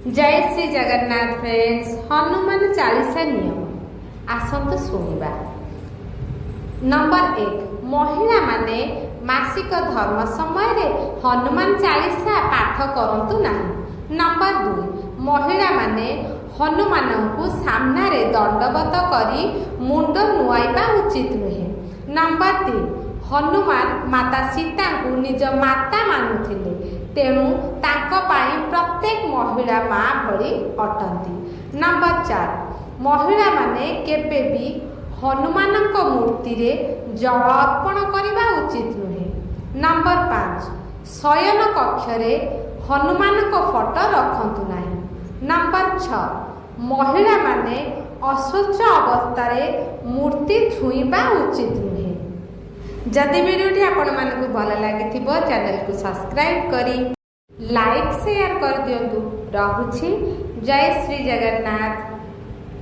जय श्री जगन्नाथ फ्रेंड्स। हनुमान चालीसा नियम आसंतु शुणिबा। नंबर 1, महिला माने मासिक धर्म समय रे हनुमान चालीसा पाठ करंतु नाही। नंबर 2, महिला माने हनुमान को सामना रे दंडवत करी मुंड नुआइबा उचित नुहे। नंबर 3, हनुमान माता सीता को निज माता मानुथिले, तेणु तांको पाई प्रत्येक महिला माँ भली अटंती। नंबर 4, महिला माने केबे भी हनुमान मूर्ति रे जल अर्पण करने उचित नुहे। नंबर 5, शयन कक्ष रे हनुमान फोटो रखंतु नाही। नंबर 6, महिला माने अस्वच्छ अवस्था रे मूर्ति छुईबा उचित नुहे। जदि वीडियोटी आपण मानकु भल लागिथिबो चैनल को सब्सक्राइब करी लाइक शेयर कर दियंतु। रहुछि। जय श्री जगन्नाथ।